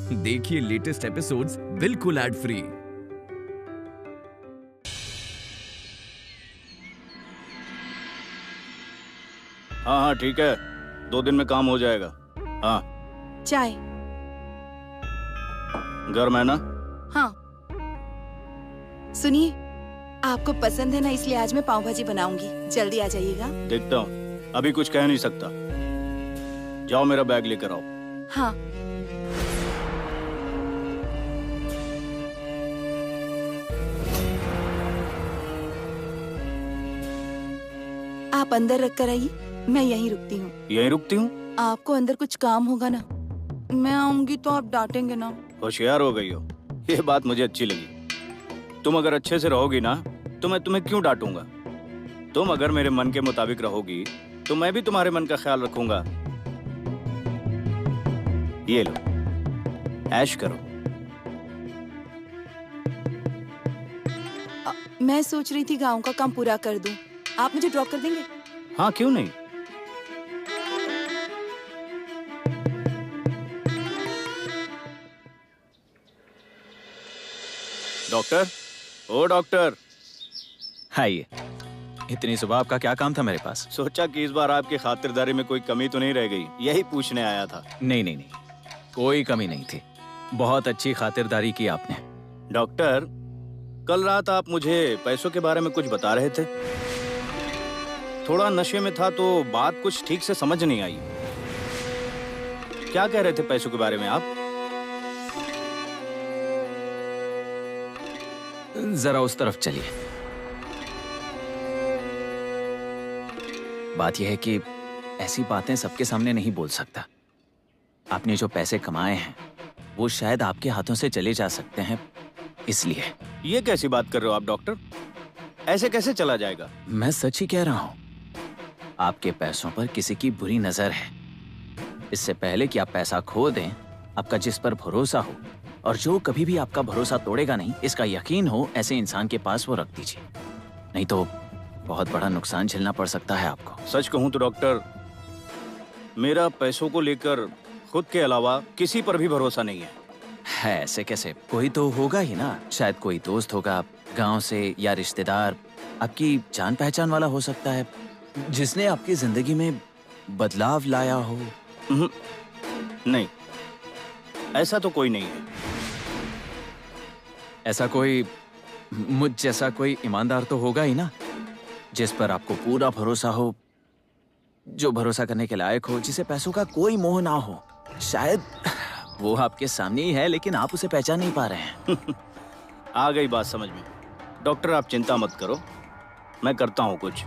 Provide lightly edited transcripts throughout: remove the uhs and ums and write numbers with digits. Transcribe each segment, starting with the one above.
देखिए latest episodes बिल्कुल ad free. हाँ हाँ ठीक है, 2 दिन में काम हो जाएगा। हाँ चाय। गर्म है ना? हाँ सुनिए, आपको पसंद है ना, इसलिए आज मैं पाव भाजी बनाऊंगी। जल्दी आ जाइएगा। देखता हूँ, अभी कुछ कह नहीं सकता। जाओ मेरा बैग लेकर आओ। हाँ आप अंदर रख कर आइए, मैं यहीं रुकती हूँ। यहीं रुकती हूँ? आपको अंदर कुछ काम होगा ना, मैं आऊंगी तो आप डांटेंगे ना। होशियार हो गई हो, ये बात मुझे अच्छी लगी। तुम अगर अच्छे से रहोगी ना तो मैं तुम्हें क्यों डांटूंगा। तुम अगर मेरे मन के मुताबिक रहोगी तो मैं भी तुम्हारे मन का ख्याल रखूंगा। ये लो, ऐश करो। मैं सोच रही थी गांव का काम पूरा कर दूं। आप मुझे ड्रॉप कर देंगे? हाँ क्यों नहीं। डॉक्टर, ओ डॉक्टर। आइए। इतनी सुबह आपका क्या काम था मेरे पास? सोचा कि इस बार आपकी खातिरदारी में कोई कमी तो नहीं रह गई, यही पूछने आया था। नहीं नहीं नहीं, कोई कमी नहीं थी। बहुत अच्छी खातिरदारी की आपने। डॉक्टर, कल रात आप मुझे पैसों के बारे में कुछ बता रहे थे। थोड़ा नशे में था तो बात कुछ ठीक से समझ नहीं आई। क्या कह रहे थे पैसों के बारे में आप? जरा उस तरफ चलिए। बात यह है कि ऐसी बातें सबके सामने नहीं बोल सकता। आपने जो पैसे कमाए हैं वो शायद आपके हाथों से चले जा सकते हैं, इसलिए। ये कैसी बात कर रहे हो आप डॉक्टर? ऐसे कैसे चला जाएगा? मैं सच ही कह रहा हूं। आपके पैसों पर किसी की बुरी नजर है। इससे पहले कि आप पैसा खो दें, आपका जिस पर भरोसा हो और जो कभी भी आपका भरोसा तोड़ेगा नहीं, इसका यकीन हो, ऐसे इंसान के पास वो रख दीजिए। नहीं तो बहुत बड़ा नुकसान झेलना पड़ सकता है आपको। सच कहूं तो डॉक्टर, मेरा पैसों को लेकर खुद के अलावा किसी पर भी भरोसा नहीं है। ऐसे कैसे? कोई तो होगा ही ना। शायद कोई दोस्त होगा गांव से या रिश्तेदार, आपकी जान पहचान वाला हो सकता है, जिसने आपकी जिंदगी में बदलाव लाया हो। नहीं, ऐसा तो कोई नहीं है। ऐसा कोई मुझ जैसा कोई ईमानदार तो होगा ही ना, जिस पर आपको पूरा भरोसा हो, जो भरोसा करने के लायक हो, जिसे पैसों का कोई मोह ना हो। शायद वो आपके सामने ही है, लेकिन आप उसे पहचान नहीं पा रहे हैं। आ गई बात समझ में। डॉक्टर आप चिंता मत करो, मैं करता हूँ कुछ।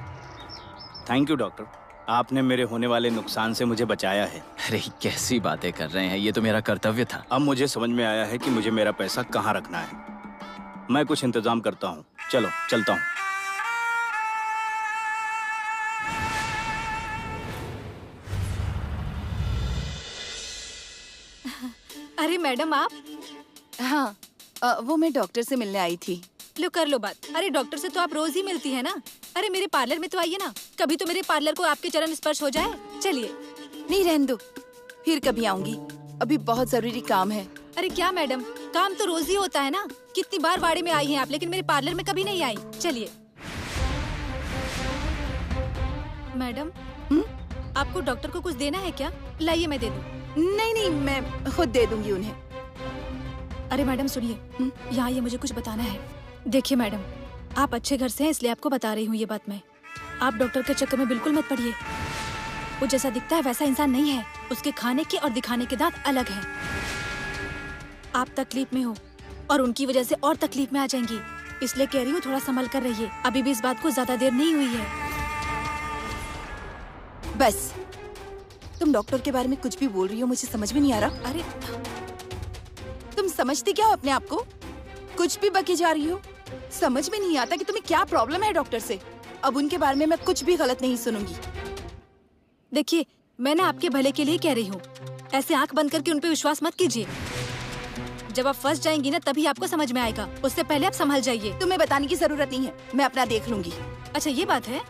थैंक यू डॉक्टर, आपने मेरे होने वाले नुकसान से मुझे बचाया है। अरे कैसी बातें कर रहे हैं, ये तो मेरा कर्तव्य था। अब मुझे समझ में आया है कि मुझे मेरा पैसा कहाँ रखना है। मैं कुछ इंतजाम करता हूँ। चलो चलता हूँ। अरे मैडम आप? हाँ वो मैं डॉक्टर से मिलने आई थी। लो कर लो बात। अरे डॉक्टर से तो आप रोज ही मिलती है ना। अरे मेरे पार्लर में तो आइए ना, कभी तो मेरे पार्लर को आपके चरण स्पर्श हो जाए। चलिए। नहीं रहने दो, फिर कभी आऊंगी, अभी बहुत जरूरी काम है। अरे क्या मैडम, काम तो रोज ही होता है ना। कितनी बार वाड़े में आई हैं आप, लेकिन मेरे पार्लर में कभी नहीं आई। चलिए। मैडम आपको डॉक्टर को कुछ देना है क्या? लाइए मैं दे दूं। नहीं नहीं, मैं खुद दे दूंगी उन्हें। अरे मैडम सुनिए, यहाँ ये मुझे कुछ बताना है। देखिए मैडम, आप अच्छे घर से हैं इसलिए आपको बता रही हूँ ये बात मैं। आप डॉक्टर के चक्कर में बिल्कुल मत पड़िए। वो जैसा दिखता है वैसा इंसान नहीं है। उसके खाने के और दिखाने के दांत अलग हैं। आप तकलीफ में हो और उनकी वजह से और तकलीफ में आ जाएंगी, इसलिए कह रही हूँ थोड़ा संभल कर रहिए। अभी भी इस बात को ज्यादा देर नहीं हुई है। बस, तुम डॉक्टर के बारे में कुछ भी बोल रही हो, मुझे समझ में नहीं आ रहा। अरे तुम समझती क्या हो अपने आप को? कुछ भी बकी जा रही हो। समझ में नहीं आता कि तुम्हें क्या प्रॉब्लम है डॉक्टर से। अब उनके बारे में मैं कुछ भी गलत नहीं सुनूंगी। देखिए, मैं ना आपके भले के लिए कह रही हूँ। ऐसे आंख बंद करके उन पे विश्वास मत कीजिए। जब आप फंस जाएंगी ना तभी आपको समझ में आएगा। उससे पहले आप संभल जाइए। तुम्हें बताने की जरूरत नहीं है, मैं अपना देख लूंगी। अच्छा ये बात है,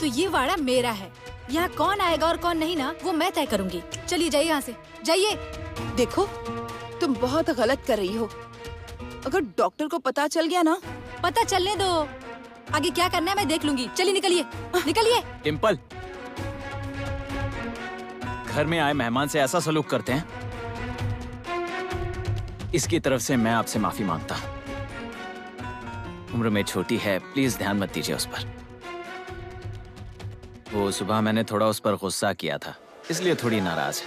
तो ये वाड़ा मेरा है। यहाँ कौन आएगा और कौन नहीं ना, वो मैं तय करूंगी। चलिए जाइए यहाँ से, जाइए। देखो, तुम बहुत गलत कर रही हो। अगर डॉक्टर को पता चल गया ना। पता चलने दो, आगे क्या करना है मैं देख लूंगी। चलिए निकलिए निकलिए। डिम्पल, घर में आए मेहमान से ऐसा सलूक करते हैं, इसकी तरफ से मैं आपसे माफी मांगता हूं। उम्र में छोटी है, प्लीज ध्यान मत दीजिए उस पर। वो सुबह मैंने थोड़ा उस पर गुस्सा किया था, इसलिए थोड़ी नाराज है।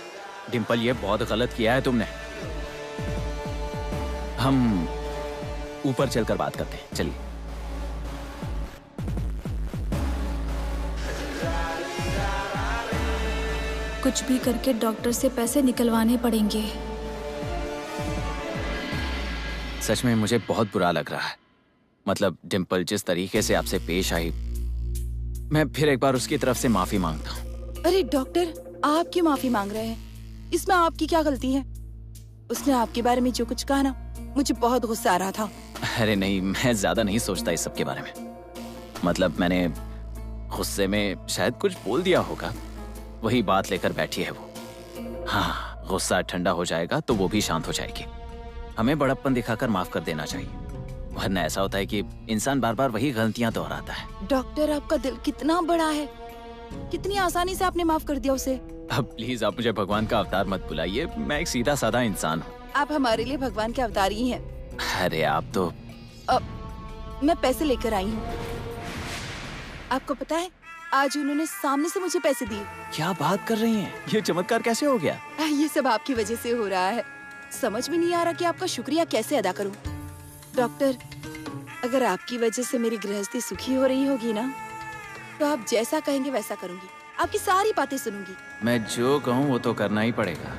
डिम्पल, ये बहुत गलत किया है तुमने। हम ऊपर चलकर बात करते हैं, चलिए। कुछ भी करके डॉक्टर से पैसे निकलवाने पड़ेंगे। सच में मुझे बहुत बुरा लग रहा है। मतलब डिम्पल जिस तरीके से आपसे पेश आई, मैं फिर एक बार उसकी तरफ से माफी मांगता हूँ। अरे डॉक्टर, आप क्यों माफी मांग रहे हैं? इसमें आपकी क्या गलती है? उसने आपके बारे में जो कुछ कहा ना, मुझे बहुत गुस्सा आ रहा था। अरे नहीं, मैं ज्यादा नहीं सोचता इस सब के बारे में। मतलब मैंने गुस्से में शायद कुछ बोल दिया होगा, वही बात लेकर बैठी है वो। हाँ, गुस्सा ठंडा हो जाएगा तो वो भी शांत हो जाएगी। हमें बड़प्पन दिखाकर माफ कर देना चाहिए, वरना ऐसा होता है कि इंसान बार बार वही गलतियां दोहराता है। डॉक्टर, आपका दिल कितना बड़ा है, कितनी आसानी से आपने माफ कर दिया उसे। अब प्लीज आप मुझे भगवान का अवतार मत बुलाइए, मैं एक सीधा साधा इंसान हूँ। आप हमारे लिए भगवान के अवतार ही हैं। अरे आप तो मैं पैसे लेकर आई हूँ। आपको पता है, आज उन्होंने सामने से मुझे पैसे दिए। क्या बात कर रही हैं? ये चमत्कार कैसे हो गया? ये सब आपकी वजह से हो रहा है। समझ में नहीं आ रहा कि आपका शुक्रिया कैसे अदा करूं। डॉक्टर, अगर आपकी वजह से मेरी गृहस्थी सुखी हो रही होगी ना, तो आप जैसा कहेंगे वैसा करूंगी, आपकी सारी बातें सुनूंगी। मैं जो कहूँ वो तो करना ही पड़ेगा,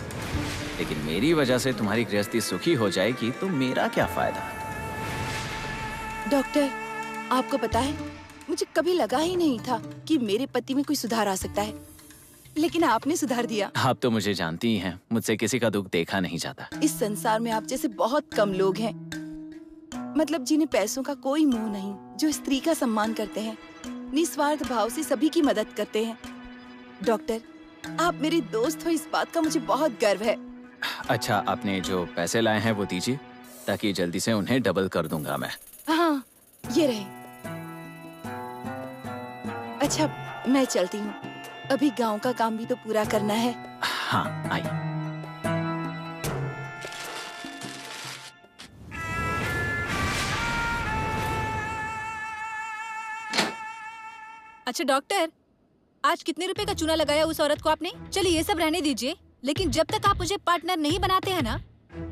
लेकिन मेरी वजह से तुम्हारी गृहस्थी सुखी हो जाएगी तो मेरा क्या फायदा? डॉक्टर, आपको पता है, मुझे कभी लगा ही नहीं था कि मेरे पति में कोई सुधार आ सकता है, लेकिन आपने सुधार दिया। आप तो मुझे जानती ही हैं, मुझसे किसी का दुख देखा नहीं जाता। इस संसार में आप जैसे बहुत कम लोग हैं, मतलब जिन्हें पैसों का कोई मोह नहीं, जो स्त्री का सम्मान करते हैं, निस्वार्थ भाव से सभी की मदद करते हैं। डॉक्टर, आप मेरे दोस्त हो, इस बात का मुझे बहुत गर्व है। अच्छा, आपने जो पैसे लाए हैं वो दीजिए, ताकि जल्दी से उन्हें डबल कर दूंगा मैं। हाँ, ये रहे। अच्छा, मैं चलती हूँ, अभी गांव का काम भी तो पूरा करना है। हाँ, आइए। अच्छा डॉक्टर, आज कितने रुपए का चूना लगाया उस औरत को आपने? चलिए ये सब रहने दीजिए, लेकिन जब तक आप मुझे पार्टनर नहीं बनाते हैं ना,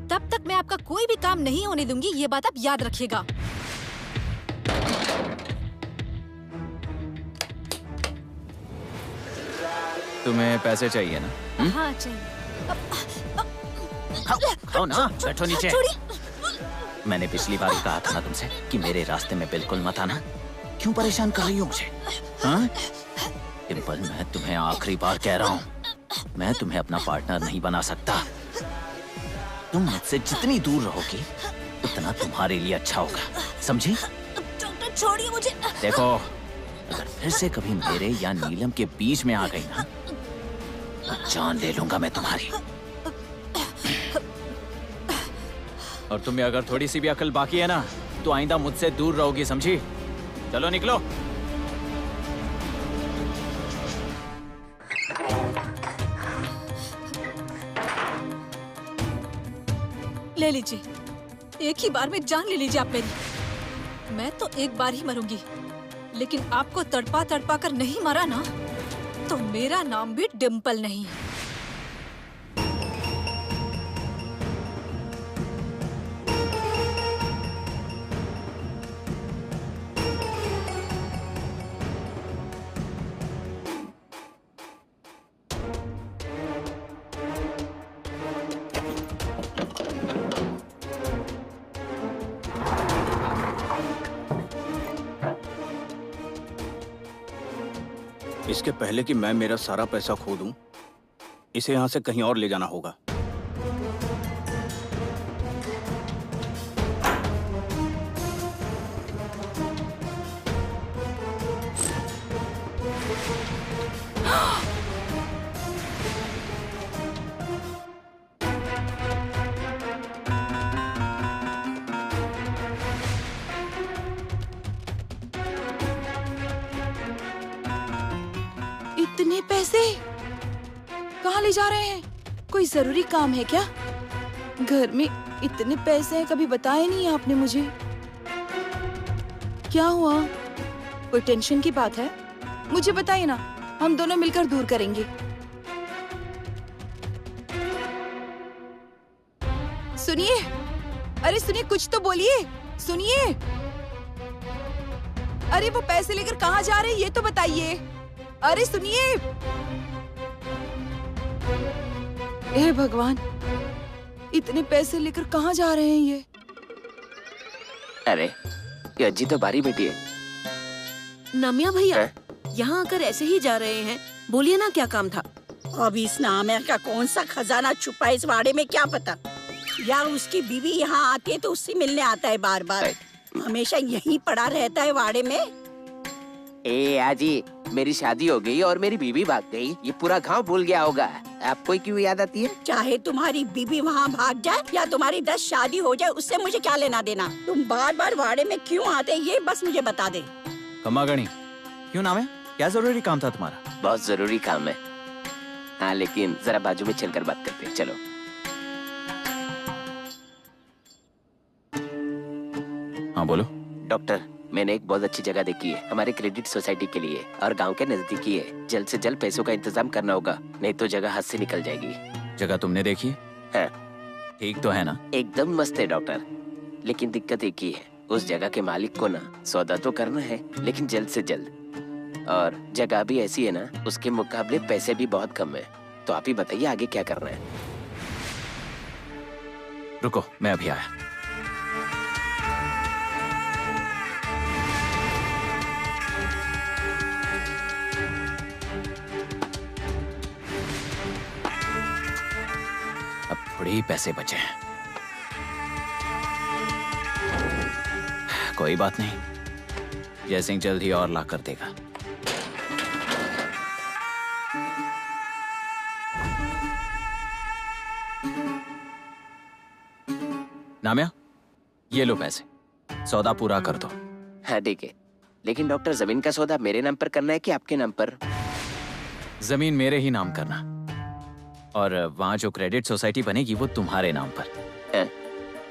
तब तक मैं आपका कोई भी काम नहीं होने दूंगी। ये बात आप याद रखिएगा। तुम्हें पैसे चाहिए ना? हाँ चाहिए। आओ ना, बैठो नीचे। छोड़िए। मैंने पिछली बार ही कहा था ना तुमसे कि मेरे रास्ते में बिल्कुल मत आना। क्यों परेशान कर रही हो मुझे? हाँ? डिम्पल, मैं तुम्हें आखिरी बार कह रहा हूँ, मैं तुम्हें अपना पार्टनर नहीं बना सकता। तुम मुझसे जितनी दूर रहोगी उतना तुम्हारे लिए अच्छा होगा, समझी? डॉक्टर छोड़िए मुझे। देखो, अगर फिर से कभी मेरे या नीलम के बीच में आ गई ना, तो जान ले लूंगा मैं तुम्हारी। और तुम्हें अगर थोड़ी सी भी अकल बाकी है ना, तो आइंदा मुझसे दूर रहोगी, समझी? चलो निकलो। ले लीजिए, एक ही बार में जान ले लीजिए आप मेरी। मैं तो एक बार ही मरूंगी, लेकिन आपको तड़पा तड़पा कर नहीं मारा ना, तो मेरा नाम भी डिम्पल नहीं है। इसके पहले कि मैं मेरा सारा पैसा खो दूं, इसे यहाँ से कहीं और ले जाना होगा। पैसे कहाँ ले जा रहे हैं? कोई जरूरी काम है क्या? घर में इतने पैसे हैं, कभी बताए नहीं आपने मुझे। क्या हुआ? कोई टेंशन की बात है? मुझे बताइए ना, हम दोनों मिलकर दूर करेंगे। सुनिए, अरे सुनिए, कुछ तो बोलिए, सुनिए। अरे वो पैसे लेकर कहाँ जा रहे हैं ये तो बताइए। अरे सुनिए। हे भगवान, इतने पैसे लेकर कहाँ जा रहे हैं ये? अरे ये अज्जी तो बारी बेटी है। नमिया भैया यहाँ आकर ऐसे ही जा रहे हैं, बोलिए ना क्या काम था? अब इस नामे का कौन सा खजाना छुपा है इस वाड़े में क्या पता। यार उसकी बीवी यहाँ आती है तो उससे मिलने आता है बार बार, हमेशा यहीं पड़ा रहता है वाड़े में। ए आजी, मेरी शादी हो गई और मेरी बीवी भाग गई, ये पूरा गांव भूल गया होगा। आपको ही क्यों याद आती है? चाहे तुम्हारी बीवी वहाँ भाग जाए या तुम्हारी 10 शादी हो जाए, उससे मुझे क्या लेना देना। तुम बार बार वाड़े में क्यों आते ये बस मुझे बता दे। कमागणी, क्यों नाम है? क्या जरूरी काम था तुम्हारा? बहुत जरूरी काम है। हाँ लेकिन जरा बाजू में चलकर बात करते हैं, चलो। हाँ बोलो। डॉक्टर, मैंने एक बहुत अच्छी जगह देखी है हमारे क्रेडिट सोसाइटी के लिए और गांव के नजदीकी है। जल्द से जल्द पैसों का इंतजाम करना होगा, नहीं तो जगह हाथ से निकल जाएगी। जगह तुमने देखी? हाँ। ठीक तो है ना? एकदम मस्त है डॉक्टर, लेकिन दिक्कत एक ही है, उस जगह के मालिक को ना सौदा तो करना है लेकिन जल्द से जल्द, और जगह भी ऐसी है ना उसके मुकाबले पैसे भी बहुत कम है। तो आप ही बताइए आगे क्या करना है। रुको, मैं अभी आया। अब थोड़े ही पैसे बचे हैं। कोई बात नहीं, जय सिंह जल्द ही और ला कर देगा। नाम्या, ये लो पैसे, सौदा पूरा कर दो। हाँ ठीक है, लेकिन डॉक्टर जमीन का सौदा मेरे नाम पर करना है कि आपके नाम पर? जमीन मेरे ही नाम करना, और वहाँ जो क्रेडिट सोसाइटी बनेगी वो तुम्हारे नाम पर।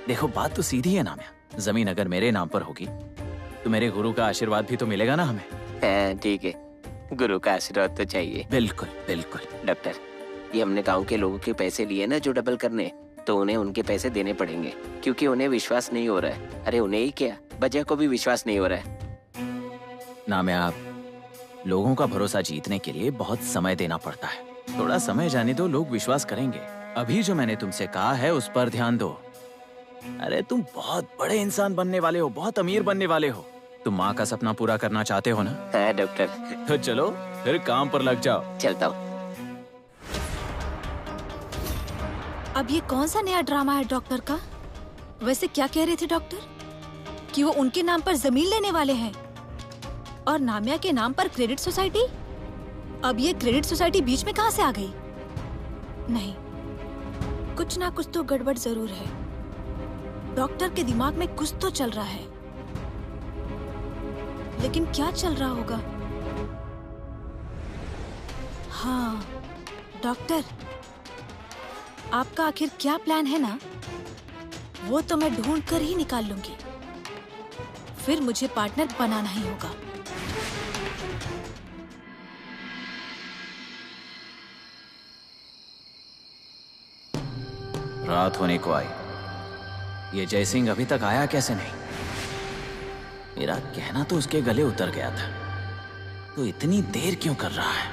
देखो बात तो सीधी है नाम्या, जमीन अगर मेरे नाम पर होगी तो मेरे गुरु का आशीर्वाद भी तो मिलेगा ना हमें। ठीक है, गुरु का आशीर्वाद तो चाहिए। बिल्कुल बिल्कुल। डॉक्टर, ये हमने गांव के लोगों के पैसे लिए ना जो डबल करने, तो उन्हें उनके पैसे देने पड़ेंगे क्योंकि उन्हें विश्वास नहीं हो रहा है। अरे उन्हें ही क्या, बजह को भी विश्वास नहीं हो रहा है। नाम्या, आप लोगों का भरोसा जीतने के लिए बहुत समय देना पड़ता है। थोड़ा समय जाने दो, लोग विश्वास करेंगे। अभी जो मैंने तुमसे कहा है उस पर ध्यान दो। अरे तुम बहुत बड़े इंसान बनने वाले हो, बहुत अमीर बनने वाले हो। तुम माँ का सपना पूरा करना चाहते हो ना? हाँ डॉक्टर। तो चलो फिर काम पर लग जाओ। चलता हूँ। अब ये कौन सा नया ड्रामा है डॉक्टर का? वैसे क्या कह रहे थे डॉक्टर? कि वो उनके नाम पर जमीन लेने वाले हैं और नामिया के नाम पर क्रेडिट सोसाइटी? अब ये क्रेडिट सोसाइटी बीच में कहाँ से आ गई? नहीं, कुछ ना कुछ तो गड़बड़ जरूर है। डॉक्टर के दिमाग में कुछ तो चल रहा है, लेकिन क्या चल रहा होगा? हाँ डॉक्टर, आपका आखिर क्या प्लान है ना, वो तो मैं ढूंढ कर ही निकाल लूंगी। फिर मुझे पार्टनर बनाना ही होगा। रात होने को आई, ये जयसिंह अभी तक आया कैसे नहीं? मेरा कहना तो उसके गले उतर गया था, तो इतनी देर क्यों कर रहा है?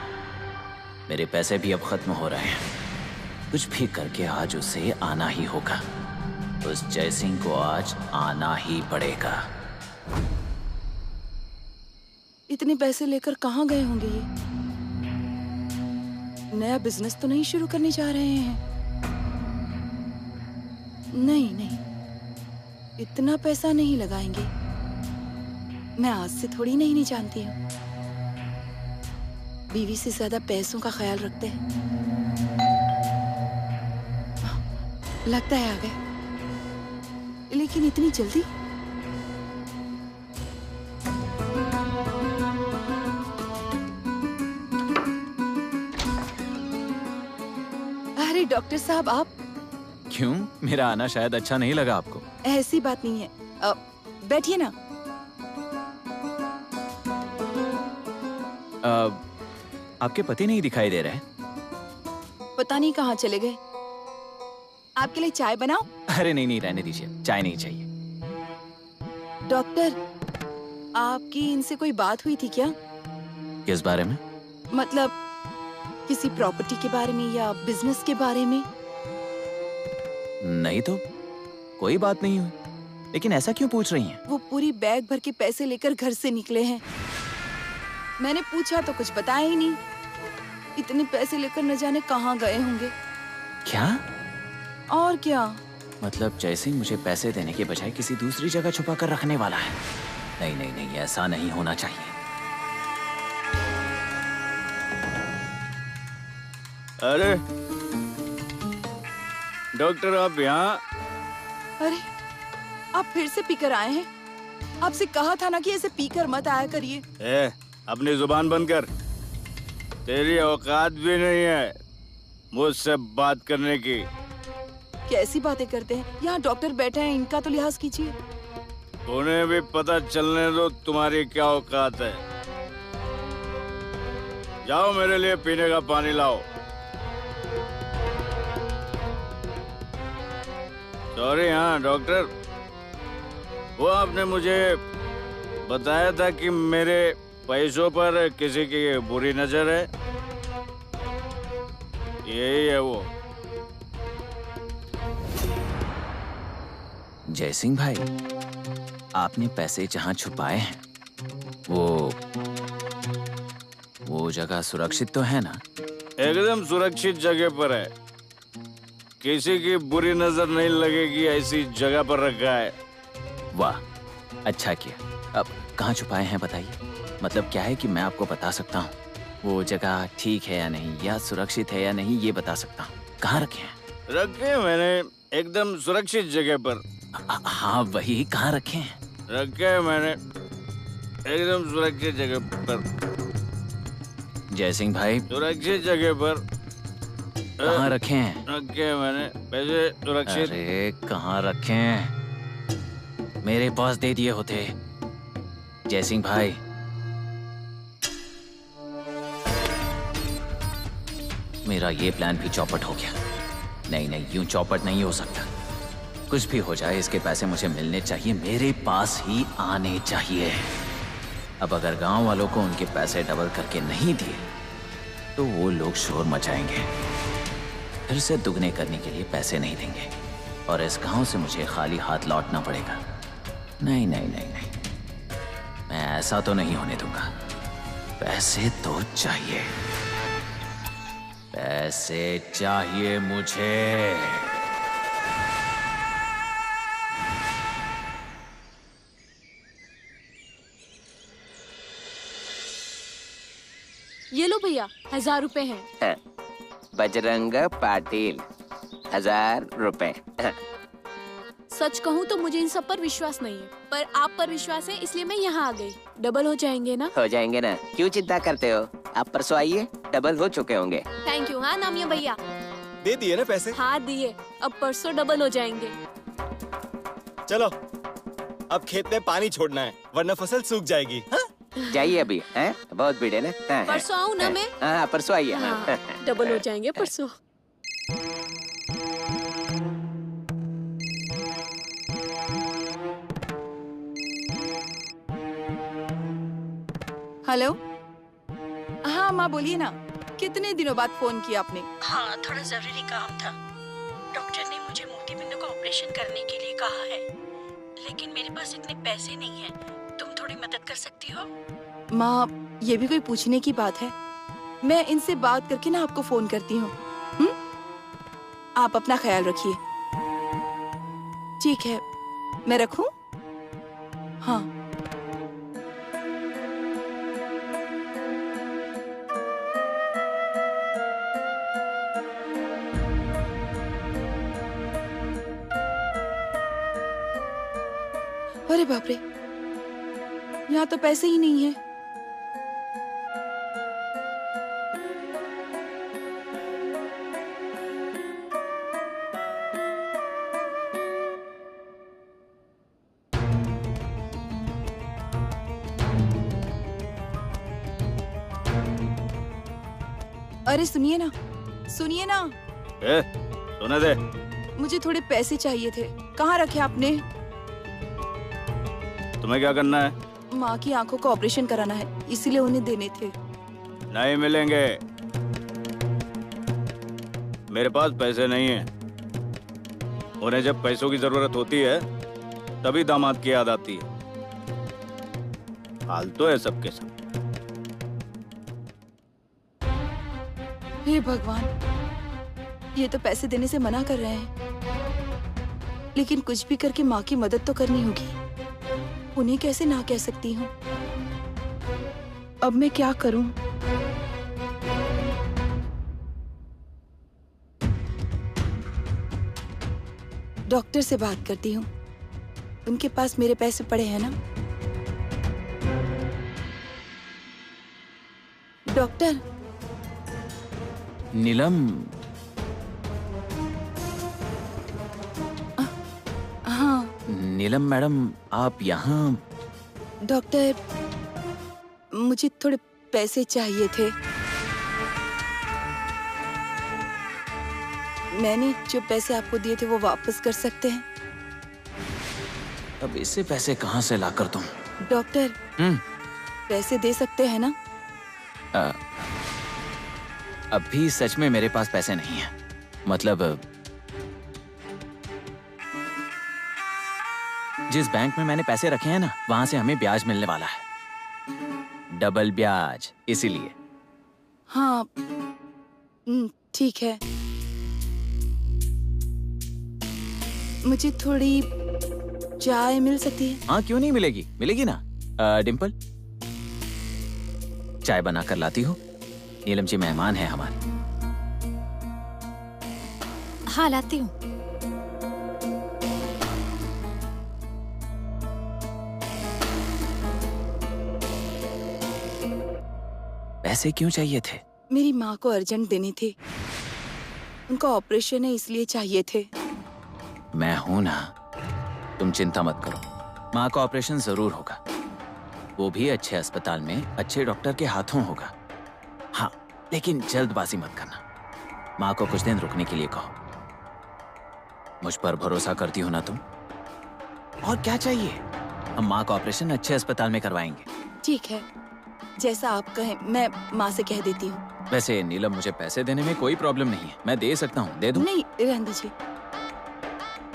मेरे पैसे भी अब खत्म हो रहे हैं, कुछ भी करके आज उसे आना ही होगा। उस जयसिंह को आज आना ही पड़ेगा। इतने पैसे लेकर कहाँ गए होंगे ये? नया बिजनेस तो नहीं शुरू करने जा रहे हैं? नहीं नहीं, इतना पैसा नहीं लगाएंगे। मैं आज से थोड़ी नहीं जानती हूँ, बीवी से ज्यादा पैसों का ख्याल रखते हैं। लगता है आ गए, लेकिन इतनी जल्दी? डॉक्टर साहब आप? क्यों, मेरा आना शायद अच्छा नहीं लगा आपको? ऐसी बात नहीं है, बैठिए ना। आपके पति नहीं दिखाई दे रहे? पता नहीं कहाँ चले गए। आपके लिए चाय बनाऊं? अरे नहीं नहीं, रहने दीजिए, चाय नहीं चाहिए। डॉक्टर, आपकी इनसे कोई बात हुई थी क्या? किस बारे में? मतलब किसी प्रॉपर्टी के बारे में या बिजनेस के बारे में? नहीं तो कोई बात नहीं हुई, लेकिन ऐसा क्यों पूछ रही हैं? वो पूरी बैग भर के पैसे लेकर घर से निकले हैं। मैंने पूछा तो कुछ बताया ही नहीं। इतने पैसे लेकर न जाने कहाँ गए होंगे। क्या? और क्या? मतलब जैसे ही मुझे पैसे देने के बजाय किसी दूसरी जगह छुपा कर रखने वाला है। नहीं नहीं नहीं, ऐसा नहीं होना चाहिए। अरे डॉक्टर, आप यहाँ? अरे आप फिर से पीकर आए हैं? आपसे कहा था ना कि ऐसे पीकर मत आया करिए। अपनी जुबान बंद कर। तेरी औकात भी नहीं है मुझसे बात करने की। कैसी बातें करते हैं? यहाँ डॉक्टर बैठे हैं, इनका तो लिहाज कीजिए। उन्हें भी पता चलने दो तुम्हारी क्या औकात है। जाओ, मेरे लिए पीने का पानी लाओ। सॉरी। हाँ डॉक्टर, वो आपने मुझे बताया था कि मेरे पैसों पर किसी की बुरी नजर है। यही है वो। जयसिंह भाई, आपने पैसे जहां छुपाए हैं वो जगह सुरक्षित तो है ना? एकदम सुरक्षित जगह पर है। किसी की बुरी नजर नहीं लगेगी ऐसी जगह पर रखा है। वाह, अच्छा किया। अब कहाँ छुपाए हैं बताइए। मतलब क्या है कि मैं आपको बता सकता हूँ वो जगह ठीक है या नहीं, या सुरक्षित है या नहीं, ये बता सकता हूँ। कहाँ रखे हैं? रखे मैंने एकदम सुरक्षित जगह पर। हाँ वही, कहाँ रखे हैं? रखे मैंने एकदम सुरक्षित जगह पर। जयसिंह भाई, सुरक्षित जगह पर कहाँ रखे हैं? रखे मैंने पैसे सुरक्षित। अरे कहाँ रखे हैं? मेरे पास दे दिए होते। जयसिंह भाई, मेरा ये प्लान भी चौपट हो गया। नहीं नहीं, यूं चौपट नहीं हो सकता। कुछ भी हो जाए, इसके पैसे मुझे मिलने चाहिए, मेरे पास ही आने चाहिए। अब अगर गांव वालों को उनके पैसे डबल करके नहीं दिए तो वो लोग शोर मचाएंगे, फिर से दुगने करने के लिए पैसे नहीं देंगे और इस गांव से मुझे खाली हाथ लौटना पड़ेगा। नहीं नहीं नहीं नहीं, मैं ऐसा तो नहीं होने दूंगा। पैसे तो चाहिए, पैसे चाहिए मुझे। ये लो भैया, 1000 रुपए हैं। बजरंग पाटिल, 1000 रुपए। सच कहूँ तो मुझे इन सब पर विश्वास नहीं है, पर आप पर विश्वास है, इसलिए मैं यहाँ आ गई। डबल हो जाएंगे ना? हो जाएंगे ना, क्यों चिंता करते हो? आप परसों आइए, डबल हो चुके होंगे। Thank you. हाँ नामिया भैया, दे दिए ना पैसे? हाँ दिए, अब परसों डबल हो जाएंगे। चलो अब खेत में पानी छोड़ना है, वरना फसल सूख जाएगी। हाँ? जाइए अभी, हैं? बहुत भीड़ है ना। हाँ, परसों आऊँ ना मैं? हाँ परसों आइए। हाँ, डबल हो जाएंगे परसों। हेलो। हाँ माँ बोलिए ना, कितने दिनों बाद फोन किया आपने? हाँ, थोड़ा जरूरी काम था। डॉक्टर ने मुझे मोतीबिंदु का ऑपरेशन करने के लिए कहा है, लेकिन मेरे पास इतने पैसे नहीं हैं। तुम थोड़ी मदद कर सकती हो? माँ, ये भी कोई पूछने की बात है? मैं इनसे बात करके ना आपको फोन करती हूँ। आप अपना ख्याल रखिए। ठीक है, मैं रखूं? हाँ। अरे बाप रे, यहाँ तो पैसे ही नहीं है। अरे सुनिए ना, सुनिए ना, ए, सुने दे। मुझे थोड़े पैसे चाहिए थे। कहाँ रखे आपने? तुम्हें क्या करना है? माँ की आंखों का ऑपरेशन कराना है, इसीलिए उन्हें देने थे। नहीं मिलेंगे। मेरे पास पैसे नहीं है। उन्हें जब पैसों की जरूरत होती है तभी दामाद की याद आती है। फालतू है सबके सब। हे भगवान, ये तो पैसे देने से मना कर रहे हैं, लेकिन कुछ भी करके माँ की मदद तो करनी होगी। उन्हें कैसे ना कह सकती हूँ? अब मैं क्या करूँ? डॉक्टर से बात करती हूँ। उनके पास मेरे पैसे पड़े हैं ना? डॉक्टर। नीलम। हाँ नीलम मैडम, आप यहाँ? डॉक्टर, मुझे थोड़े पैसे चाहिए थे। मैंने जो पैसे आपको दिए थे वो वापस कर सकते हैं? अब इससे पैसे कहाँ से लाकर दूं? डॉक्टर, पैसे दे सकते हैं ना? अभी सच में मेरे पास पैसे नहीं है। मतलब जिस बैंक में मैंने पैसे रखे हैं ना, वहां से हमें ब्याज मिलने वाला है, डबल ब्याज, इसीलिए। हाँ ठीक है। मुझे थोड़ी चाय मिल सकती है? हाँ क्यों नहीं मिलेगी, मिलेगी ना। डिम्पल, चाय बना कर लाती हो? नीलम जी मेहमान है हमारे। हाँ लाती हूँ। पैसे क्यों चाहिए थे? मेरी माँ को अर्जेंट देने थे। उनका ऑपरेशन है, इसलिए चाहिए थे। मैं हूं ना, तुम चिंता मत करो। माँ का ऑपरेशन जरूर होगा, वो भी अच्छे अस्पताल में अच्छे डॉक्टर के हाथों होगा। हाँ, लेकिन जल्दबाजी मत करना। माँ को कुछ दिन रुकने के लिए कहो। मुझ पर भरोसा करती हो ना तुम? और क्या चाहिए? हम माँ का ऑपरेशन अच्छे अस्पताल में करवाएंगे। ठीक है, जैसा आप कहें। मैं माँ से कह देती हूँ। वैसे नीलम, मुझे पैसे देने में कोई प्रॉब्लम नहीं है, मैं दे सकता हूँ। दे दूँ? नहीं, रहने दीजिए।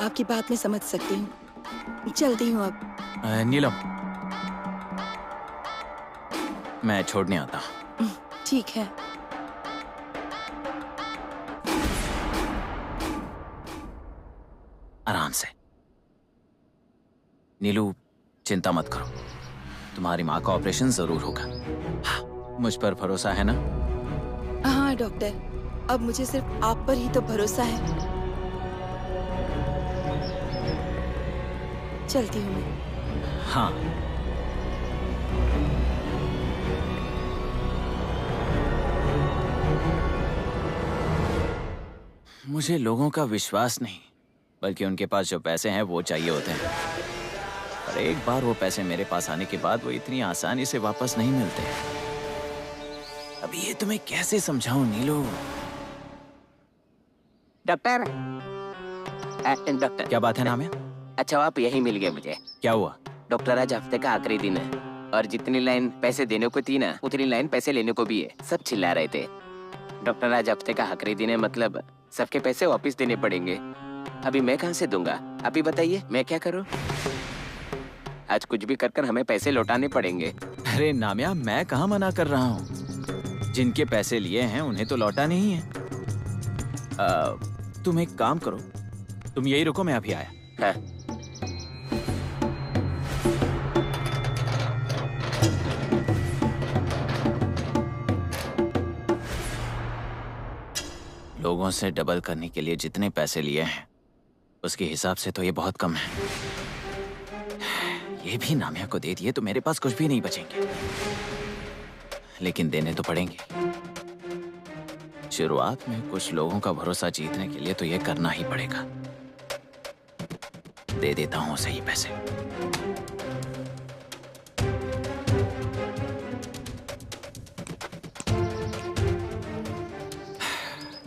आपकी बात मैं समझ सकती हूँ। चलती हूँ अब। नीलम, मैं छोड़ने आता हूँ। ठीक है। आराम से। नीलू, चिंता मत करो, तुम्हारी माँ का ऑपरेशन जरूर होगा। हाँ, मुझ पर भरोसा है ना? हाँ डॉक्टर, अब मुझे सिर्फ आप पर ही तो भरोसा है। चलती हूँ मैं। हाँ। मुझे लोगों का विश्वास नहीं, बल्कि उनके पास जो पैसे हैं वो चाहिए होते हैं। पर एक बार वो पैसे मेरे पास आने के बाद वो इतनी आसानी से वापस नहीं मिलते। अब ये तुम्हें कैसे समझाऊं नीलू? Doctor, doctor. क्या बात है नामिया? अच्छा, आप यही मिल गए मुझे। क्या हुआ? डॉक्टर, आज हफ्ते का आखिरी दिन है और जितनी लाइन पैसे देने को थी ना, उतनी लाइन पैसे लेने को भी है। सब चिल्ला रहे थे। डॉक्टर, आज हफ्ते का आखिरी दिन है, मतलब सबके पैसे वापस देने पड़ेंगे। अभी मैं कहाँ से दूंगा? अभी बताइए, मैं क्या करूँ? आज कुछ भी कर हमें पैसे लौटाने पड़ेंगे। अरे नामिया, मैं कहाँ मना कर रहा हूँ। जिनके पैसे लिए हैं उन्हें तो लौटाने ही है। तुम एक काम करो, तुम यही रुको, मैं अभी आया। हाँ। लोगों से डबल करने के लिए जितने पैसे लिए हैं उसके हिसाब से तो ये बहुत कम है। ये भी नामिया को दे दिए तो मेरे पास कुछ भी नहीं बचेंगे, लेकिन देने तो पड़ेंगे। शुरुआत में कुछ लोगों का भरोसा जीतने के लिए तो ये करना ही पड़ेगा। दे देता हूं उसे ये पैसे।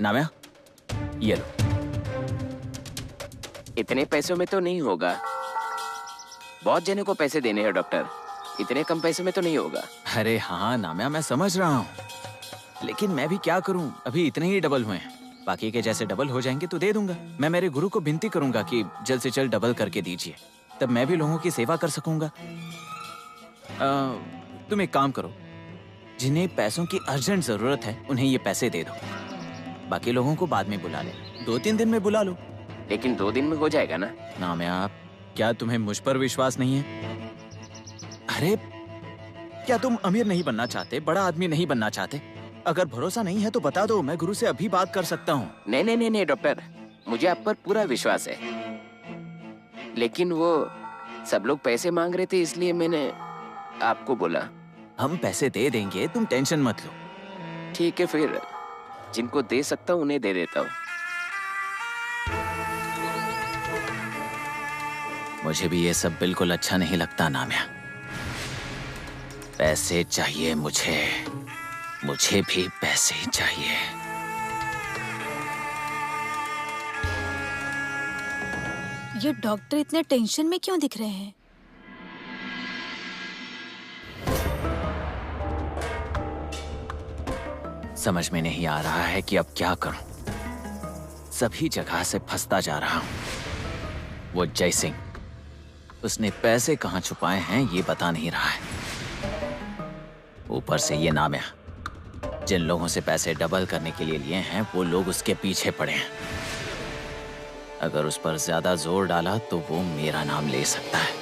नाम्या, ये लो। इतने पैसों में तो नहीं होगा, बहुत जने को पैसे देने हैं डॉक्टर, इतने कम पैसे में तो नहीं होगा। अरे हाँ नाम्या, मैं समझ रहा हूँ, लेकिन मैं भी क्या करूँ, अभी इतने ही डबल हुए हैं। बाकी के जैसे डबल हो जाएंगे तो दे दूंगा। मैं मेरे गुरु को विनती करूंगा कि जल्द से जल्द डबल करके दीजिए, तब मैं भी लोगों की सेवा कर सकूंगा। तुम एक काम करो, जिन्हें पैसों की अर्जेंट जरूरत है उन्हें ये पैसे दे दो, बाकी लोगों को बाद में बुला ले, 2-3 दिन में बुला लो। लेकिन 2 दिन में हो जाएगा ना? नाम्या, क्या तुम्हें मुझ पर विश्वास नहीं है? अरे क्या तुम अमीर नहीं बनना चाहते, बड़ा आदमी नहीं बनना चाहते? अगर भरोसा नहीं है तो बता दो, मैं गुरु से अभी बात कर सकता हूँ। नहीं नहीं नहीं नहीं डॉक्टर, मुझे आप पर पूरा विश्वास है, लेकिन वो सब लोग पैसे मांग रहे थे इसलिए मैंने आपको बोला। हम पैसे दे देंगे, तुम टेंशन मत लो। ठीक है, फिर जिनको दे सकता हूँ उन्हें दे देता हूँ। मुझे भी ये सब बिल्कुल अच्छा नहीं लगता नाम्या। पैसे चाहिए मुझे भी पैसे चाहिए। ये डॉक्टर इतने टेंशन में क्यों दिख रहे हैं? समझ में नहीं आ रहा है कि अब क्या करूं। सभी जगह से फंसता जा रहा हूं। वो जय सिंह, उसने पैसे कहां छुपाए हैं ये बता नहीं रहा है। ऊपर से ये नाम्या, जिन लोगों से पैसे डबल करने के लिए लिए हैं वो लोग उसके पीछे पड़े हैं। अगर उस पर ज्यादा जोर डाला तो वो मेरा नाम ले सकता है।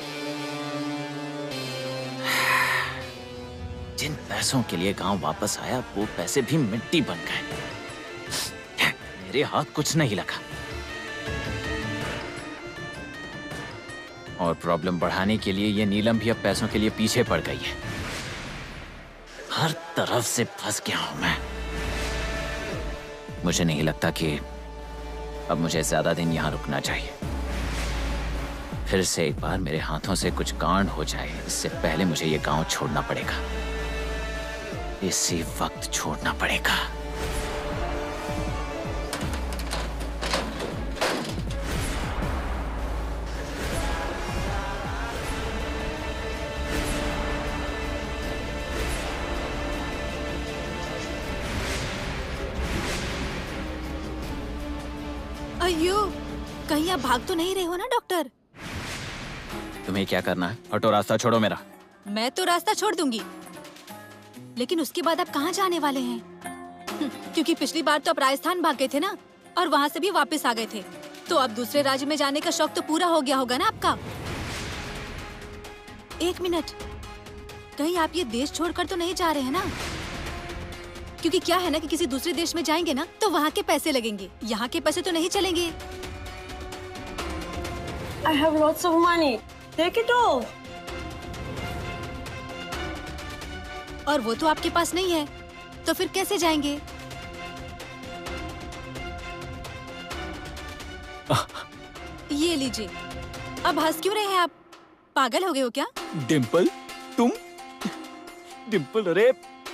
जिन पैसों के लिए गांव वापस आया वो पैसे भी मिट्टी बन गए। मेरे हाथ कुछ नहीं लगा। और प्रॉब्लम बढ़ाने के लिए ये नीलम भी अब पैसों के लिए पीछे पड़ गई है। हर तरफ से फंस गया हूं मैं। मुझे नहीं लगता कि अब मुझे ज्यादा दिन यहां रुकना चाहिए। फिर से एक बार मेरे हाथों से कुछ कांड हो जाए, इससे पहले मुझे ये गांव छोड़ना पड़ेगा। इसी वक्त छोड़ना पड़ेगा। अयो, कहीं आप भाग तो नहीं रहे हो ना डॉक्टर? तुम्हें क्या करना है? हटो, रास्ता छोड़ो मेरा। मैं तो रास्ता छोड़ दूंगी, लेकिन उसके बाद आप कहाँ जाने वाले हैं? क्योंकि पिछली बार तो आप राजस्थान भाग गए थे ना, और वहाँ से भी वापस आ गए थे, तो अब दूसरे राज्य में जाने का शौक तो पूरा हो गया होगा ना आपका? एक मिनट, कहीं आप ये देश छोड़कर तो नहीं जा रहे हैं ना? क्योंकि क्या है ना कि किसी दूसरे देश में जाएंगे ना तो वहाँ के पैसे लगेंगे, यहाँ के पैसे तो नहीं चलेंगे। I have lots of money. Take it all. और वो तो आपके पास नहीं है, तो फिर कैसे जाएंगे? ये लीजिए। अब हंस क्यों रहे हैं आप? पागल हो गए हो क्या? डिम्पल, तुम? डिम्पल, अरे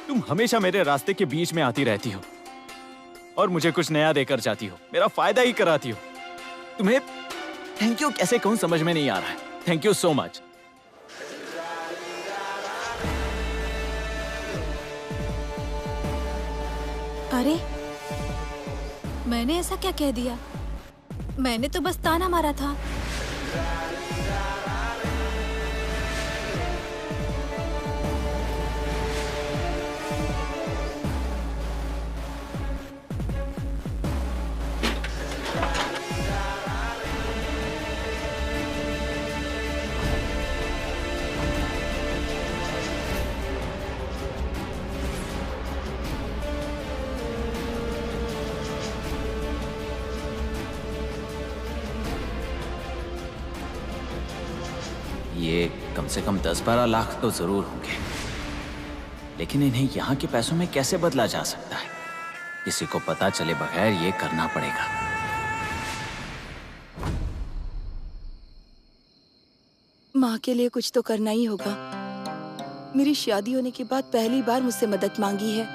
तुम हमेशा मेरे रास्ते के बीच में आती रहती हो और मुझे कुछ नया देकर जाती हो, मेरा फायदा ही कराती हो। तुम्हें थैंक यू कैसे कहूं समझ में नहीं आ रहा है। Thank you so much. अरे मैंने ऐसा क्या कह दिया? मैंने तो बस ताना मारा था। ये कम से कम 10-12 लाख तो जरूर होंगे, लेकिन इन्हें यहाँ के पैसों में कैसे बदला जा सकता है? किसी को पता चले बगैर ये करना पड़ेगा। माँ के लिए कुछ तो करना ही होगा। मेरी शादी होने के बाद पहली बार मुझसे मदद मांगी है।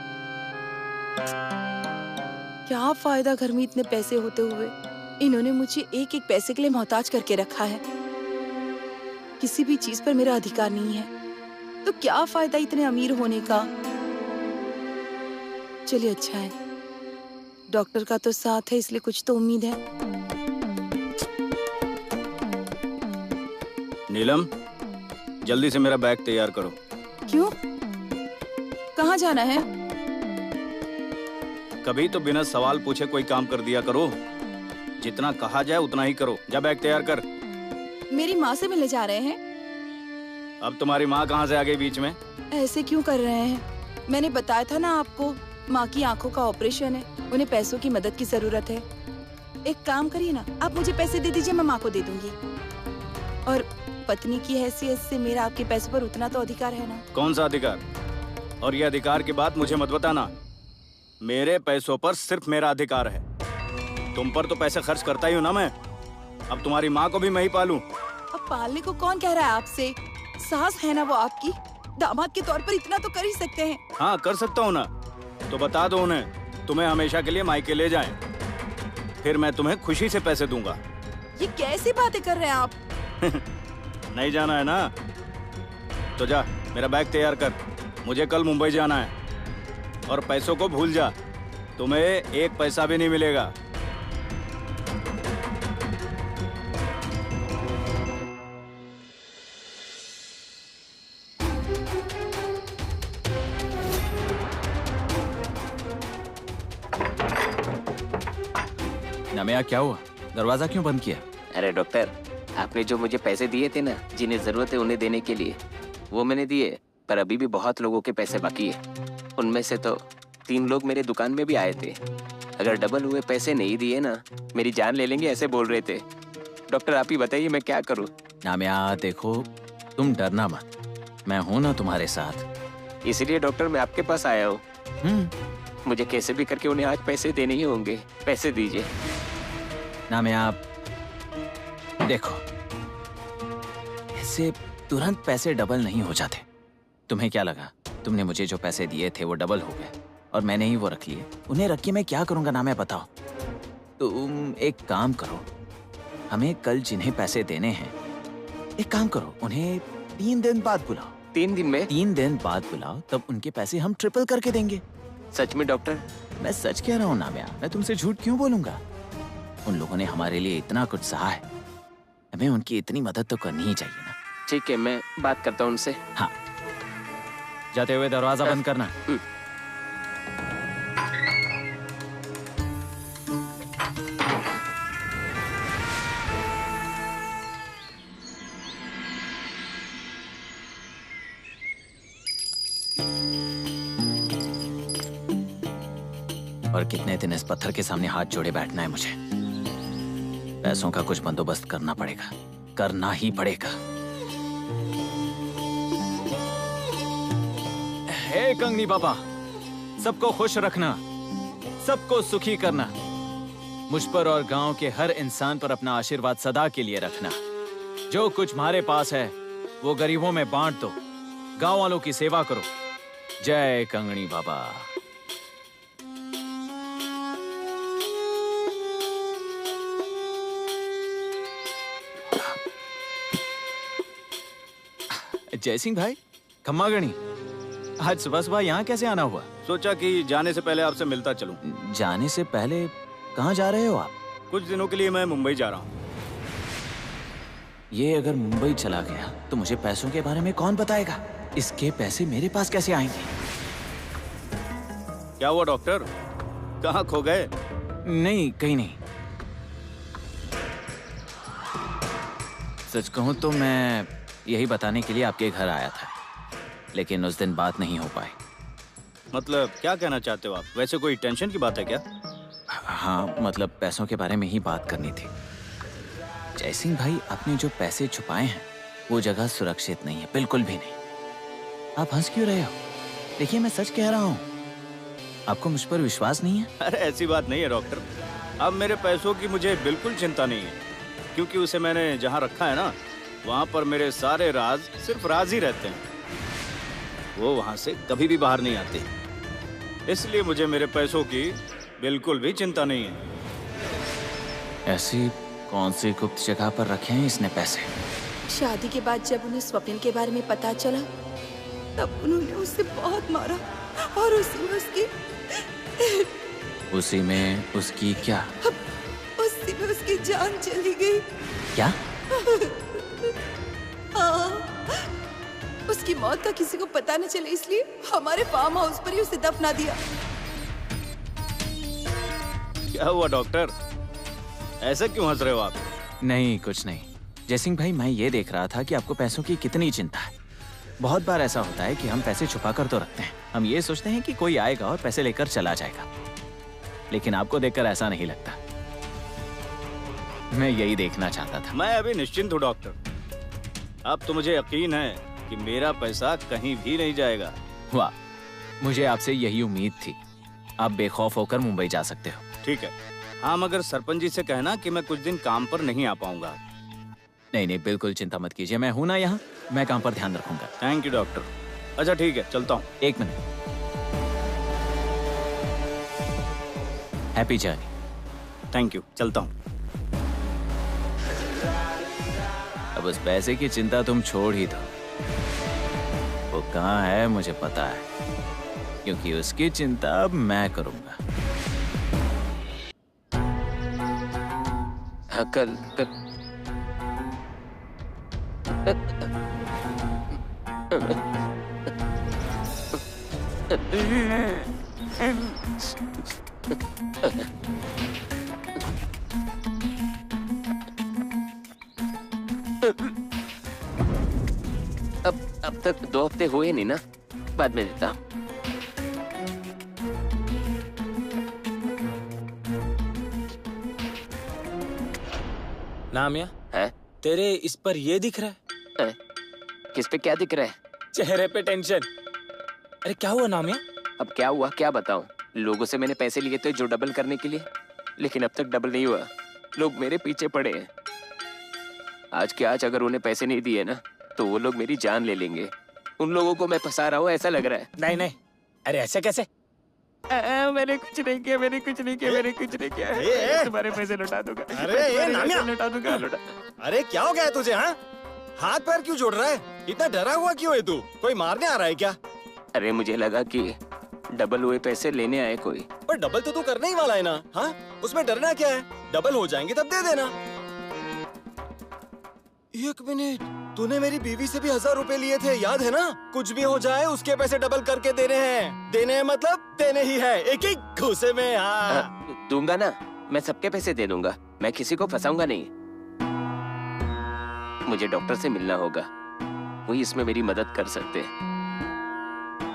क्या फायदा घर में इतने पैसे होते हुए। इन्होंने मुझे एक एक पैसे के लिए मोहताज करके रखा है। किसी भी चीज पर मेरा अधिकार नहीं है, तो क्या फायदा इतने अमीर होने का। चलिए अच्छा है, डॉक्टर का तो साथ है, इसलिए कुछ तो उम्मीद है। नीलम, जल्दी से मेरा बैग तैयार करो। क्यों? कहाँ जाना है? कभी तो बिना सवाल पूछे कोई काम कर दिया करो। जितना कहा जाए उतना ही करो। जा बैग तैयार कर। मेरी माँ से मिलने जा रहे हैं? अब तुम्हारी माँ कहाँ से आ गई बीच में? ऐसे क्यों कर रहे हैं? मैंने बताया था ना आपको, माँ की आंखों का ऑपरेशन है, उन्हें पैसों की मदद की जरूरत है। एक काम करिए ना, आप मुझे पैसे दे दीजिए, मैं माँ को दे दूंगी। और पत्नी की हैसियत से मेरा आपके पैसों पर उतना तो अधिकार है ना। कौन सा अधिकार? और ये अधिकार की बात मुझे मत बताना। मेरे पैसों पर सिर्फ मेरा अधिकार है। तुम पर तो पैसे खर्च करता ही हूँ ना मैं। अब तुम्हारी माँ को भी मैं ही पालूं। अब पालने को कौन कह रहा है आपसे? सास है ना वो आपकी, दामाद के तौर पर इतना तो कर ही सकते हैं। हाँ कर सकता हूँ ना, तो बता दो उन्हें तुम्हें हमेशा के लिए मायके ले जाएं। फिर मैं तुम्हें खुशी से पैसे दूंगा। ये कैसी बातें कर रहे हैं आप? नहीं जाना है ना, तो जा मेरा बैग तैयार कर। मुझे कल मुंबई जाना है। और पैसों को भूल जा, तुम्हें एक पैसा भी नहीं मिलेगा। नमया, क्या हुआ? दरवाजा क्यों बंद किया? अरे डॉक्टर, आपने जो मुझे पैसे दिए थे ना, जिन्हें जरूरत है उन्हें देने के लिए, वो मैंने दिए। पर अभी भी बहुत लोगों के पैसे बाकी है। उनमें से तो 3 लोग मेरे दुकान में भी आए थे। अगर डबल हुए पैसे नहीं दिए ना, मेरी जान ले लेंगे, ऐसे बोल रहे थे। डॉक्टर आप ही बताइए मैं क्या करूं? नामिया देखो, तुम डरना मत, मैं हूं ना तुम्हारे साथ। इसलिए डॉक्टर मैं आपके पास आया हूँ। मुझे कैसे भी करके उन्हें आज पैसे देने ही होंगे। पैसे दीजिए। नामिया देखो, इससे तुरंत पैसे डबल नहीं हो जाते। तुम्हें क्या लगा तुमने मुझे जो पैसे दिए थे वो डबल हो गए और मैंने ही वो रख लिए? उन्हें रख के मैं क्या करूंगा नामिया, बताओ। तुम एक काम करो, हमें कल जिन्हें पैसे देने हैं, एक काम करो, उन्हें 3 दिन बाद बुलाओ। 3 दिन में? 3 दिन बाद बुलाओ, तब उनके पैसे हम ट्रिपल करके देंगे। सच में डॉक्टर? मैं सच कह रहा हूँ नामिया, मैं तुमसे झूठ क्यों बोलूंगा। उन लोगों ने हमारे लिए इतना कुछ सहा है, हमें उनकी इतनी मदद तो करनी ही चाहिए ना। ठीक है, मैं बात करता हूँ उनसे। हाँ, जाते हुए दरवाजा बंद करना। और कितने दिन इस पत्थर के सामने हाथ जोड़े बैठना है मुझे। पैसों का कुछ बंदोबस्त करना पड़ेगा, करना ही पड़ेगा। हे कंगनी बाबा, सबको खुश रखना, सबको सुखी करना। मुझ पर और गांव के हर इंसान पर अपना आशीर्वाद सदा के लिए रखना। जो कुछ हमारे पास है वो गरीबों में बांट दो, गांव वालों की सेवा करो। जय कंगनी बाबा। जय सिंह भाई, खम्मा गणी, आज सुबह सुबह यहाँ कैसे आना हुआ? सोचा कि जाने से पहले आपसे मिलता चलूं। जाने से पहले कहाँ जा रहे हो आप? कुछ दिनों के लिए मैं मुंबई जा रहा हूँ। ये अगर मुंबई चला गया तो मुझे पैसों के बारे में कौन बताएगा? इसके पैसे मेरे पास कैसे आएंगे? क्या हुआ डॉक्टर, कहाँ खो गए? नहीं, कहीं नहीं। सच कहूँ तो मैं यही बताने के लिए आपके घर आया था, लेकिन उस दिन बात नहीं हो पाई। मतलब क्या कहना चाहते हो आप? वैसे कोई टेंशन की बात है क्या? हाँ, मतलब पैसों के बारे में ही बात करनी थी। जय सिंह भाई, आपने जो पैसे छुपाए हैं वो जगह सुरक्षित नहीं है, बिल्कुल भी नहीं। आप हंस क्यों रहे हो? देखिए मैं सच कह रहा हूँ, आपको मुझ पर विश्वास नहीं है? अरे ऐसी बात नहीं है डॉक्टर, अब मेरे पैसों की मुझे बिल्कुल चिंता नहीं है, क्योंकि उसे मैंने जहाँ रखा है ना, वहाँ पर मेरे सारे राज सिर्फ राज ही रहते हैं। वो वहाँ से कभी भी बाहर नहीं आते, इसलिए मुझे मेरे पैसों की बिल्कुल भी चिंता नहीं है। ऐसी कौन सी गुप्त जगह पर रखे हैं इसने पैसे? शादी के बाद जब उन्हें स्वप्निल के बारे में पता चला तब उन्होंने उसे बहुत मारा और उसी में उसकी क्या? उसी में उसकी जान चली गई। क्या? हाँ, उसकी मौत का किसी को पता न चले इसलिए हमारे फार्म हाउस पर ही उसे दफना दिया। क्या हुआ डॉक्टर, ऐसा क्यों हंस रहे हो आप? नहीं, कुछ नहीं जयसिंह भाई, मैं ये देख रहा था कि आपको पैसों की कितनी चिंता है। बहुत बार ऐसा होता है कि हम पैसे छुपा कर तो रखते हैं, हम ये सोचते हैं कि कोई आएगा और पैसे लेकर चला जाएगा, लेकिन आपको देखकर ऐसा नहीं लगता। मैं यही देखना चाहता था। मैं अभी निश्चिंत हूँ डॉक्टर, अब तो मुझे यकीन है कि मेरा पैसा कहीं भी नहीं जाएगा। वाह, मुझे आपसे यही उम्मीद थी। आप बेखौफ होकर मुंबई जा सकते हो। ठीक है, हाँ, मगर सरपंच जी से कहना कि मैं कुछ दिन काम पर नहीं आ पाऊंगा। नहीं नहीं, बिल्कुल चिंता मत कीजिए, मैं हूं ना यहाँ, मैं काम पर ध्यान रखूंगा। Thank you doctor. अच्छा ठीक है, चलता हूँ। एक minute. Happy journey. Thank you, चलता हूँ। अब उस पैसे की चिंता तुम छोड़ ही दो, वो कहाँ है मुझे पता है, क्योंकि उसकी चिंता अब मैं करूंगा। हाँ, कल अब तक 2 हफ्ते हुए नहीं ना, बाद में देता। नामिया है? तेरे इस पर ये दिख रहा है? किस पे क्या दिख रहा है? चेहरे पे टेंशन। अरे क्या हुआ नामिया? अब क्या हुआ, क्या बताऊं? लोगों से मैंने पैसे लिए थे जो डबल करने के लिए, लेकिन अब तक डबल नहीं हुआ। लोग मेरे पीछे पड़े हैं। आज के आज अगर उन्हें पैसे नहीं दिए ना तो वो लोग मेरी जान ले लेंगे। उन लोगों को मैं फंसा रहा हूँ ऐसा लग रहा है। नहीं नहीं, अरे ऐसे कैसे? मैंने कुछ नहीं किया, मैंने कुछ नहीं किया। तुम्हारे पैसे लौटा दूंगा। अरे नामिया, लौटा दूंगा। अरे क्या हो गया है तुझे? हाँ, हाथ पैर क्यों जोड़ रहा है? इतना डरा हुआ क्यों है तू? कोई मारने आ रहा है क्या? अरे मुझे लगा कि डबल हुए पैसे लेने आए कोई। पर डबल तो तू करने ही वाला है ना। हाँ, उसमें डरना क्या है? डबल हो जाएंगे तब दे देना। 1 मिनट, तूने मेरी बीवी से भी 1000 रुपए लिए थे, याद है ना? कुछ भी हो जाए उसके पैसे डबल करके देने हैं। देने हैं मतलब देने ही है, एक ही घूसे में। हाँ, दूंगा ना, मैं सबके पैसे दे दूंगा, मैं किसी को फंसाऊंगा नहीं। मुझे डॉक्टर से मिलना होगा, वही इसमें मेरी मदद कर सकते हैं।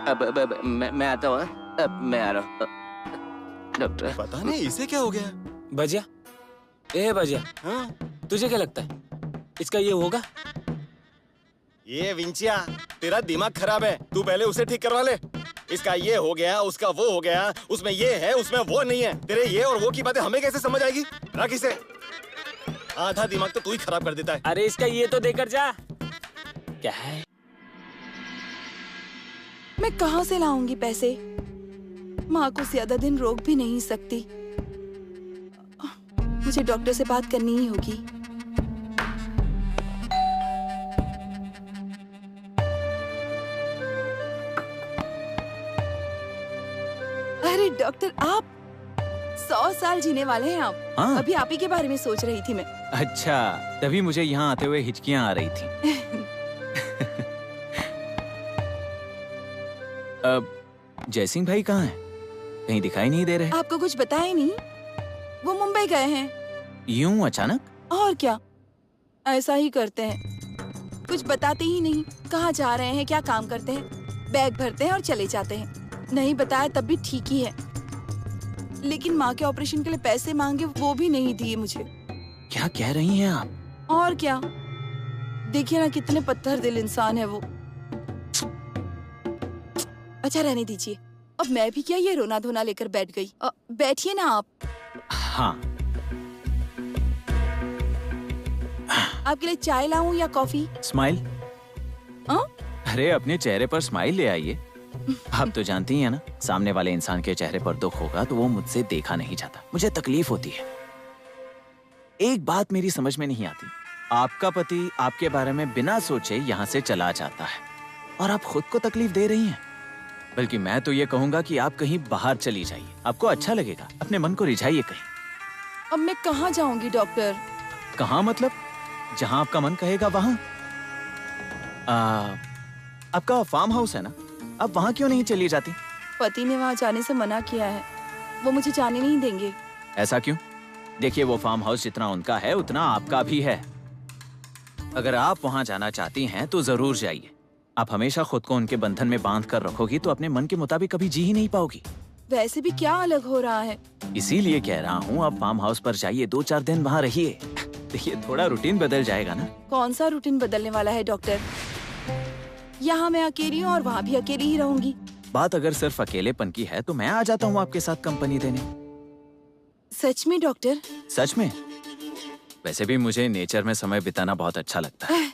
अब मैं आता हूँ। अब मैं आ रहा हूँ। डॉक्टर, पता नहीं इसे क्या हो गया। बजिया, ए बजिया, हाँ, तुझे क्या लगता है इसका ये होगा? ये विंचिया, तेरा दिमाग खराब है, तू पहले उसे ठीक करवा ले। इसका ये हो गया, उसका वो हो गया, उसमें ये है, उसमें वो नहीं है। तेरे ये और वो की बातें हमें कैसे समझ आएगी? रख इसे, आधा दिमाग तो तू ही खराब कर देता है। अरे इसका ये तो देकर जा। क्या है? मैं कहाँ से लाऊंगी पैसे? माँ को ज्यादा दिन रोक भी नहीं सकती। मुझे डॉक्टर से बात करनी ही होगी। अरे डॉक्टर, आप 100 साल जीने वाले हैं आप। हाँ? अभी आप ही के बारे में सोच रही थी मैं। अच्छा, तभी मुझे यहाँ आते हुए हिचकियाँ आ रही थी। अब जयसिंह भाई कहाँ हैं? कहीं दिखाई नहीं दे रहे। आपको कुछ बताया नहीं? वो मुंबई गए हैं। यूं अचानक? और क्या, ऐसा ही करते हैं, कुछ बताते ही नहीं। कहाँ जा रहे हैं, क्या काम करते हैं, बैग भरते हैं और चले जाते हैं। नहीं बताया तब भी ठीक ही है, लेकिन माँ के ऑपरेशन के लिए पैसे मांगे वो भी नहीं दिए मुझे। क्या कह रही हैं आप? और क्या, देखिए ना कितने पत्थर दिल इंसान है वो। अच्छा रहने दीजिए, अब मैं भी क्या ये रोना धोना लेकर बैठ गई। बैठिए ना आप। हाँ। आपके लिए चाय लाऊं या कॉफी? स्माइल। अरे अपने चेहरे पर स्माइल ले आइए। आप तो जानती हैं ना, सामने वाले इंसान के चेहरे पर दुख होगा तो वो मुझसे देखा नहीं जाता। मुझे तकलीफ होती है। एक बात मेरी समझ में नहीं आती, आपका पति आपके बारे में बिना सोचे यहाँ से चला जाता है और आप खुद को तकलीफ दे रही हैं। बल्कि मैं तो ये कहूंगा कि आप कहीं बाहर चली जाइए, आपको अच्छा लगेगा। अपने मन को रिझाइए कहीं। अब मैं कहाँ जाऊंगी डॉक्टर? कहाँ मतलब? जहाँ आपका मन कहेगा वहाँ। आपका फार्म हाउस है ना, आप वहाँ क्यों नहीं चली जाती? पति ने वहाँ जाने से मना किया है, वो मुझे जाने नहीं देंगे। ऐसा क्यों? देखिए, वो फार्म हाउस जितना उनका है उतना आपका भी है। अगर आप वहाँ जाना चाहती हैं तो जरूर जाइए। आप हमेशा खुद को उनके बंधन में बांध कर रखोगी तो अपने मन के मुताबिक कभी जी ही नहीं पाओगी। वैसे भी क्या अलग हो रहा है? इसीलिए कह रहा हूँ, आप फार्म हाउस पर जाइए, 2-4 दिन वहाँ रहिए। देखिए, थोड़ा रूटीन बदल जाएगा ना। कौन सा रूटीन बदलने वाला है डॉक्टर? यहाँ मैं अकेली हूँ और वहाँ भी अकेली ही रहूंगी। बात अगर सिर्फ अकेलेपन की है तो मैं आ जाता हूँ आपके साथ कंपनी देने। सच में डॉक्टर? सच में। वैसे भी मुझे नेचर में समय बिताना बहुत अच्छा लगता है।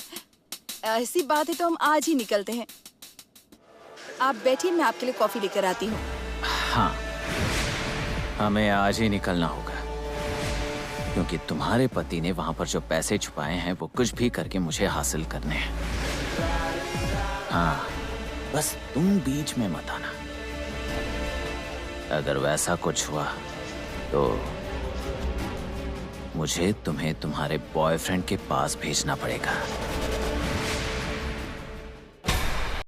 ऐसी बात है तो हम आज ही निकलते हैं। आप बैठिए, मैं आपके लिए कॉफी लेकर आती हूँ। हाँ, हमें आज ही निकलना होगा, क्योंकि तुम्हारे पति ने वहां पर जो पैसे छुपाए हैं वो कुछ भी करके मुझे हासिल करने हैं। हाँ, बस तुम बीच में मत आना। अगर वैसा कुछ हुआ तो मुझे तुम्हें तुम्हारे बॉयफ्रेंड के पास भेजना पड़ेगा।